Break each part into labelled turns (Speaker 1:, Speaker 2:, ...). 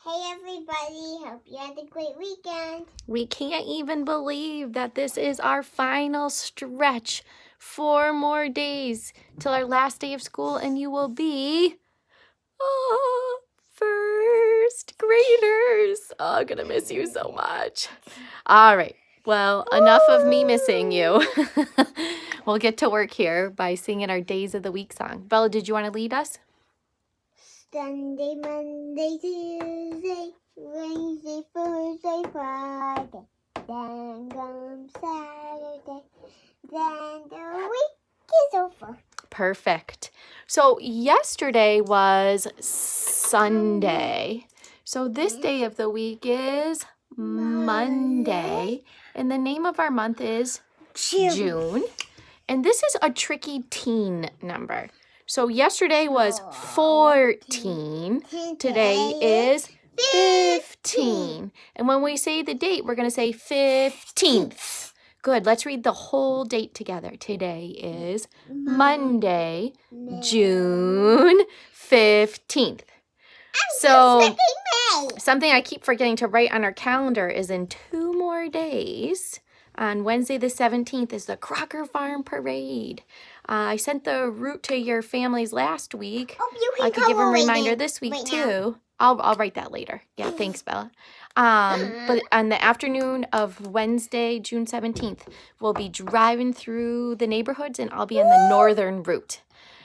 Speaker 1: Hey everybody, hope you had a great weekend.
Speaker 2: We can't even believe that this is our final stretch. 4 more days till our last day of school, and you will be first graders. Oh, I'm gonna miss you so much. All right, well, enough of me missing you. We'll get to work here by singing our Days of the Week song. Bella, did you want to lead us?
Speaker 1: Sunday, Monday, Tuesday, Wednesday, Thursday, Friday. Then comes Saturday. Then the week is over.
Speaker 2: Perfect. So yesterday was Sunday. So this day of the week is Monday. And the name of our month is June. And this is a tricky teen number. So yesterday was 14. Today is 15. And when we say the date, we're going to say 15th. Good. Let's read the whole date together. Today is Monday, June 15th. So something I keep forgetting to write on our calendar is in 2 more days. On Wednesday the 17th is the Crocker Farm Parade. I sent the route to your families last week. I could give them a reminder this week too. I'll write that later. Yeah, thanks, Bella. But on the afternoon of Wednesday, June 17th, we'll be driving through the neighborhoods, and I'll be on the northern route.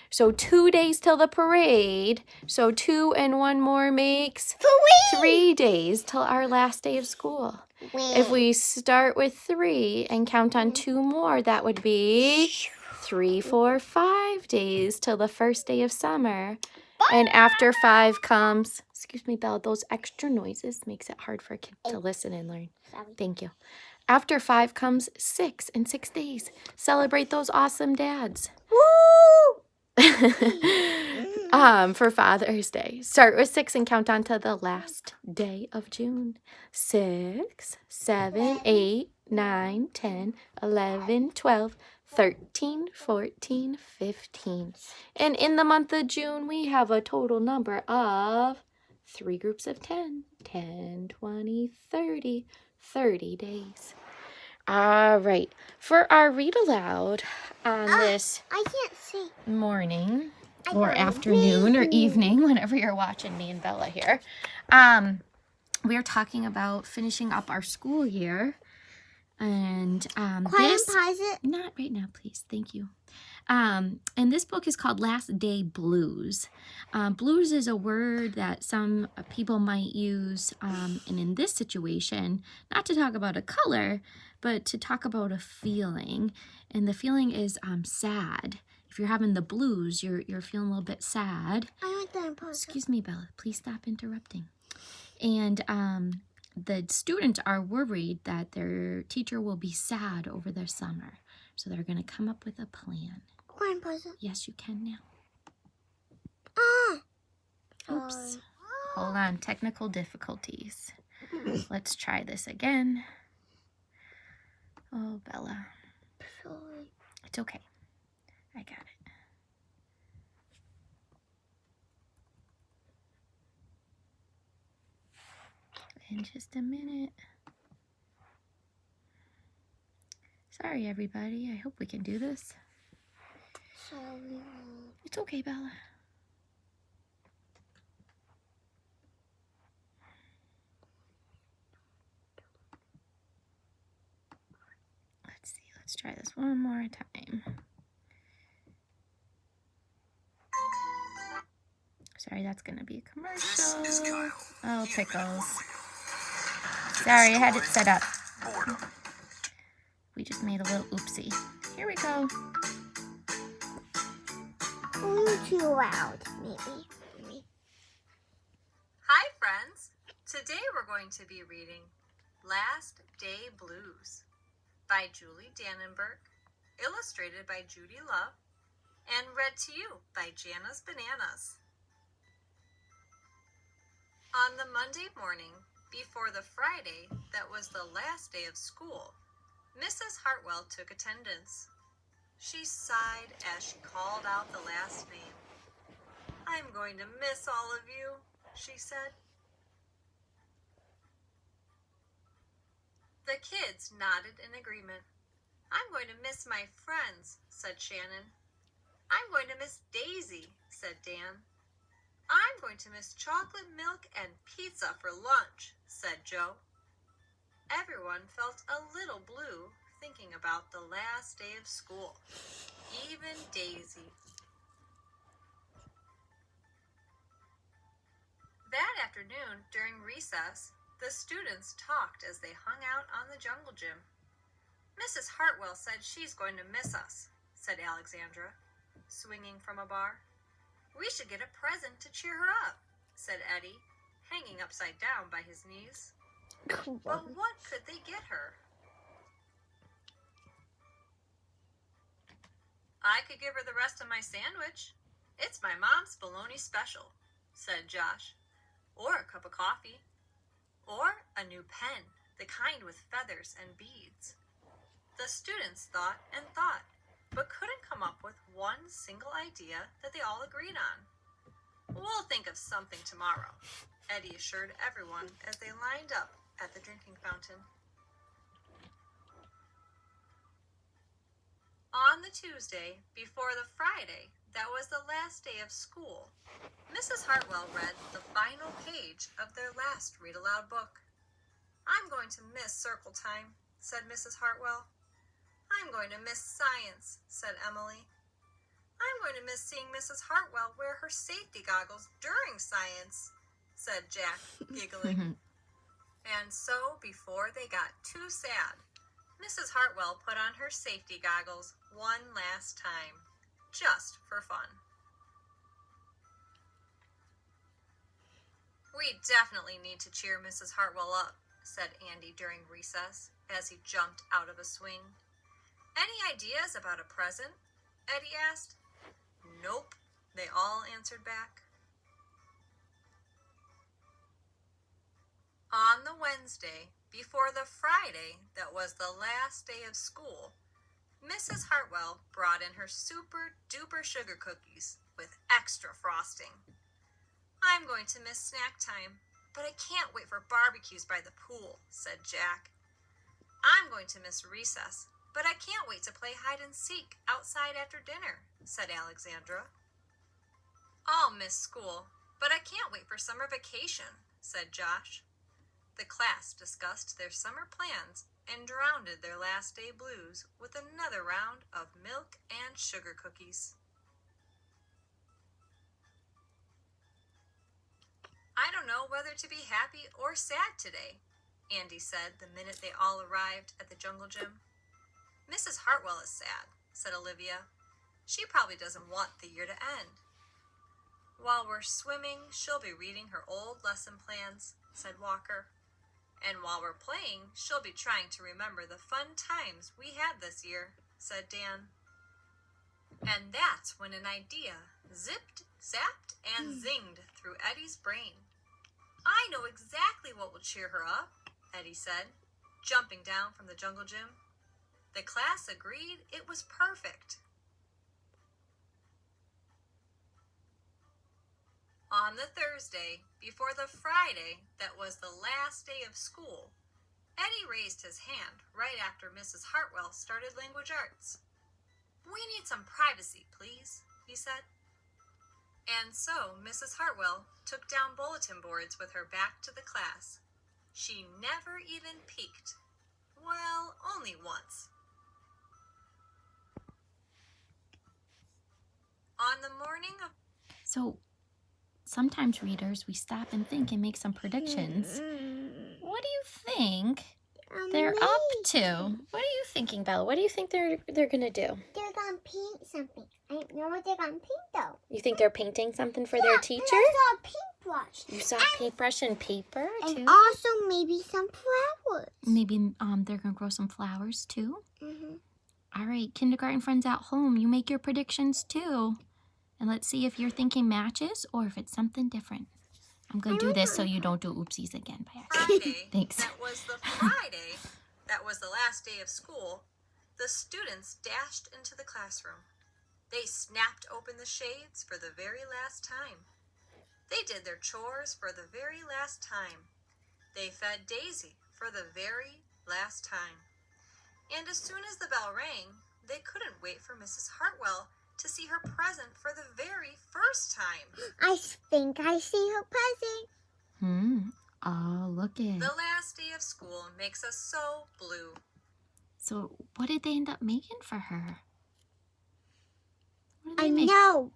Speaker 2: So 2 days till the parade. So 2 and 1 more makes 3 days till our last day of school. If we start with 3 and count on 2 more, that would be 3, 4, 5 days till the first day of summer. And after 5 comes, excuse me, Bella, those extra noises makes it hard for a kid to listen and learn. Thank you. After 5 comes 6 and 6 days. Celebrate those awesome dads.
Speaker 1: Woo!
Speaker 2: For Father's Day. Start with 6 and count on to the last day of June. 6, 7, 8, 9, 10, 11, 12, 13, 14, 15. And in the month of June, we have a total number of 3 groups of 10. 10, 20, 30. 30 days. All right. For our read aloud on this
Speaker 1: I can't see.
Speaker 2: morning or afternoon or evening, whenever you're watching me and Bella here, we are talking about finishing up our school year. And
Speaker 1: Quiet and pause it.
Speaker 2: Not right now, please. Thank you. And this book is called Last Day Blues. Blues is a word that some people might use, and in this situation, not to talk about a color, but to talk about a feeling. And the feeling is sad. If you're having the blues, you're feeling a little bit sad.
Speaker 1: I like that and pause it.
Speaker 2: Excuse me, Bella. Please stop interrupting. And the students are worried that their teacher will be sad over their summer. So they're going to come up with a plan.
Speaker 1: Quiet and pause it.
Speaker 2: Yes, you can now.
Speaker 1: Ah!
Speaker 2: Oops. Hold on. Technical difficulties. Let's try this again. Oh, Bella.
Speaker 1: Sorry.
Speaker 2: It's okay. I got it. In just a minute. Sorry, everybody. I hope we can do this.
Speaker 1: Sorry.
Speaker 2: It's okay, Bella. Let's see. Let's try this one more time. Sorry, that's going to be a commercial. Oh, pickles. Sorry, I had it set up. We just made a little oopsie. Here we go.
Speaker 1: A little too loud, maybe.
Speaker 3: Hi, friends. Today we're going to be reading Last Day Blues by Julie Dannenberg, illustrated by Judy Love, and read to you by Jana's Bananas. On the Monday morning, before the Friday that was the last day of school, Mrs. Hartwell took attendance. She sighed as she called out the last name. "I'm going to miss all of you," she said. The kids nodded in agreement. I'm going to miss my friends, said Shannon. I'm going to miss Daisy, said Dan. I'm going to miss chocolate milk and pizza for lunch, said Joe. Everyone felt a little blue thinking about the last day of school, even Daisy. That afternoon, during recess, the students talked as they hung out on the jungle gym. Mrs. Hartwell said she's going to miss us, said Alexandra, swinging from a bar. We should get a present to cheer her up, said Eddie, hanging upside down by his knees. But what could they get her? I could give her the rest of my sandwich. It's my mom's bologna special, said Josh. Or a cup of coffee. Or a new pen, the kind with feathers and beads. The students thought and thought, but couldn't come up with one single idea that they all agreed on. We'll think of something tomorrow, Eddie assured everyone as they lined up at the drinking fountain. On the Tuesday, before the Friday that was the last day of school, Mrs. Hartwell read the final page of their last read-aloud book. I'm going to miss circle time, said Mrs. Hartwell. I'm going to miss science, said Emily. I'm going to miss seeing Mrs. Hartwell wear her safety goggles during science, said Jack, giggling. And so, before they got too sad, Mrs. Hartwell put on her safety goggles one last time, just for fun. We definitely need to cheer Mrs. Hartwell up, said Andy during recess as he jumped out of a swing. Any ideas about a present? Eddie asked. Nope, they all answered back. On the Wednesday, before the Friday that was the last day of school, Mrs. Hartwell brought in her super duper sugar cookies with extra frosting. I'm going to miss snack time, but I can't wait for barbecues by the pool, said Jack. I'm going to miss recess, but I can't wait to play hide and seek outside after dinner, said Alexandra. I'll miss school, but I can't wait for summer vacation, said Josh. The class discussed their summer plans and drowned their last day blues with another round of milk and sugar cookies. I don't know whether to be happy or sad today, Andy said the minute they all arrived at the jungle gym. Mrs. Hartwell is sad, said Olivia. She probably doesn't want the year to end. While we're swimming, she'll be reading her old lesson plans, said Walker. And while we're playing, she'll be trying to remember the fun times we had this year, said Dan. And that's when an idea zipped, zapped, and zinged through Eddie's brain. I know exactly what will cheer her up, Eddie said, jumping down from the jungle gym. The class agreed it was perfect. On the Thursday, before the Friday that was the last day of school, Eddie raised his hand right after Mrs. Hartwell started language arts. We need some privacy, please, he said. And so Mrs. Hartwell took down bulletin boards with her back to the class. She never even peeked. Well, only once. On the morning of...
Speaker 2: So sometimes, readers, we stop and think and make some predictions. What do you think they're up to? What are you thinking, Bella? What do you think they're gonna do?
Speaker 1: They're gonna paint something. I don't know what they're gonna paint though.
Speaker 2: You think they're painting something for their teacher?
Speaker 1: I saw a paintbrush.
Speaker 2: You saw paintbrush and paper too?
Speaker 1: And also maybe some flowers.
Speaker 2: Maybe they're gonna grow some flowers too.
Speaker 1: Mm-hmm.
Speaker 2: All right, kindergarten friends at home, you make your predictions too. And let's see if your thinking matches or if it's something different. I'm going to do this so you don't do oopsies again by accident.
Speaker 3: Friday,
Speaker 2: Thanks.
Speaker 3: that was the Friday, that was the last day of school, the students dashed into the classroom. They snapped open the shades for the very last time. They did their chores for the very last time. They fed Daisy for the very last time. And as soon as the bell rang, they couldn't wait for Mrs. Hartwell to see her present for the very first time.
Speaker 1: I think I see her present.
Speaker 2: Oh, look it.
Speaker 3: The last day of school makes us so blue.
Speaker 2: So what did they end up making for her? What did
Speaker 1: I
Speaker 2: they make?
Speaker 1: know.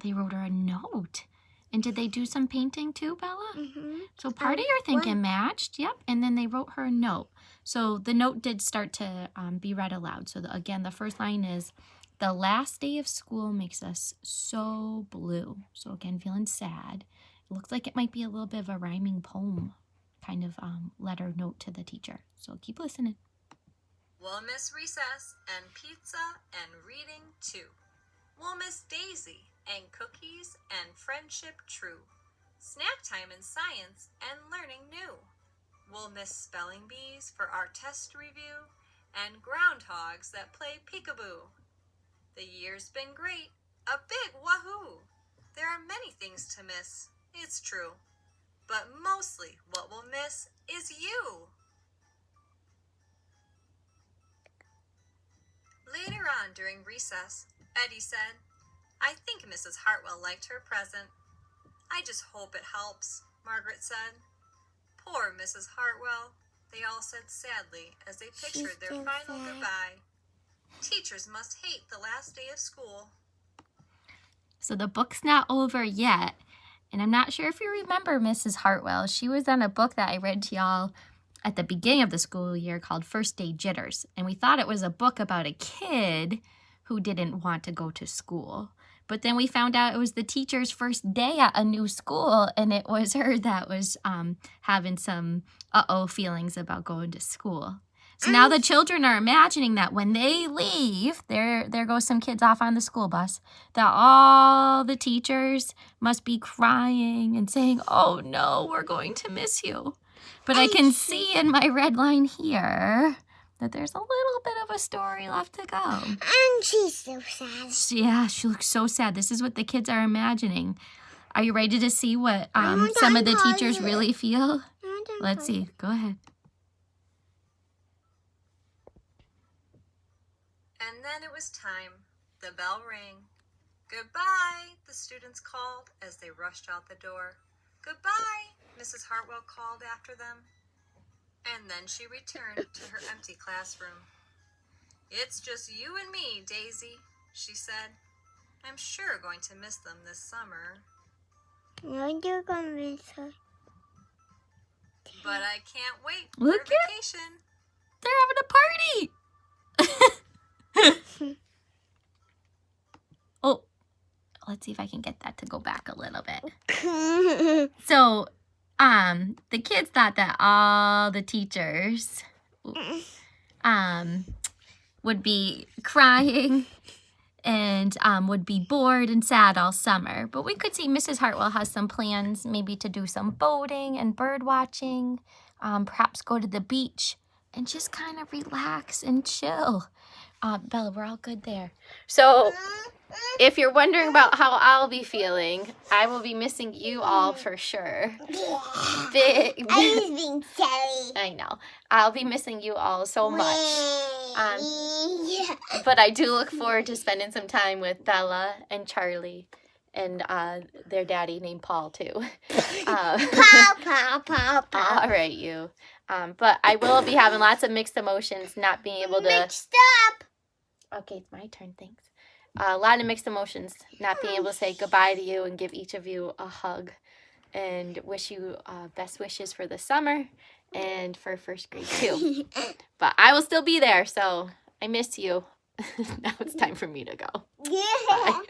Speaker 2: They wrote her a note. And did they do some painting too, Bella?
Speaker 1: Mm-hmm.
Speaker 2: So part of your thinking matched, yep. And then they wrote her a note. So the note did start to be read aloud. So again, the first line is, the last day of school makes us so blue. So again, feeling sad. It looks like it might be a little bit of a rhyming poem kind of letter note to the teacher. So keep listening.
Speaker 3: We'll miss recess and pizza and reading too. We'll miss Daisy and cookies and friendship true. Snack time in science and learning new. We'll miss spelling bees for our test review and groundhogs that play peekaboo. The year's been great, a big wahoo. There are many things to miss, it's true. But mostly what we'll miss is you. Later on during recess, Eddie said, I think Mrs. Hartwell liked her present. I just hope it helps, Margaret said. Poor Mrs. Hartwell, they all said sadly as they pictured their
Speaker 1: still
Speaker 3: final
Speaker 1: sad.
Speaker 3: goodbye. Teachers must hate the last day of school.
Speaker 2: So the book's not over yet. And I'm not sure if you remember Mrs. Hartwell. She was on a book that I read to y'all at the beginning of the school year called First Day Jitters. And we thought it was a book about a kid who didn't want to go to school. But then we found out it was the teacher's first day at a new school, and it was her that was having some feelings about going to school. So now the children are imagining that when they leave, there goes some kids off on the school bus, that all the teachers must be crying and saying, oh no, we're going to miss you. But I can see in my red line here that there's a little bit of a story left to go.
Speaker 1: And she's so sad.
Speaker 2: Yeah, she looks so sad. This is what the kids are imagining. Are you ready to see what
Speaker 1: I'm
Speaker 2: some of the
Speaker 1: done
Speaker 2: teachers
Speaker 1: pausing.
Speaker 2: really feel? Let's see. Go ahead.
Speaker 3: And then it was time. The bell rang. Goodbye, the students called as they rushed out the door. Goodbye, Mrs. Hartwell called after them. And then she returned to her empty classroom. It's just you and me, Daisy, she said. I'm sure going to miss them this summer.
Speaker 1: No, you're gonna miss her.
Speaker 3: But I can't wait
Speaker 2: Look
Speaker 3: for
Speaker 2: at-
Speaker 3: vacation.
Speaker 2: They're having a party. Oh, let's see if I can get that to go back a little bit. So, the kids thought that all the teachers, would be crying and would be bored and sad all summer. But we could see Mrs. Hartwell has some plans maybe to do some boating and bird watching, perhaps go to the beach and just kind of relax and chill. Bella, we're all good there. So if you're wondering about how I'll be feeling, I will be missing you all for sure. Big.
Speaker 1: I was being silly.
Speaker 2: I know. I'll be missing you all so much.
Speaker 1: Yeah.
Speaker 2: But I do look forward to spending some time with Bella and Charlie and their daddy named Paul too.
Speaker 1: Pow.
Speaker 2: All right, you. But I will be having lots of mixed emotions, not being able to.
Speaker 1: Mixed up.
Speaker 2: Okay, it's my turn. Thanks. A lot of mixed emotions, not being able to say goodbye to you and give each of you a hug, and wish you best wishes for the summer and for first grade too. But I will still be there, so I miss you. Now it's time for me to go.
Speaker 1: Yeah.
Speaker 2: Bye.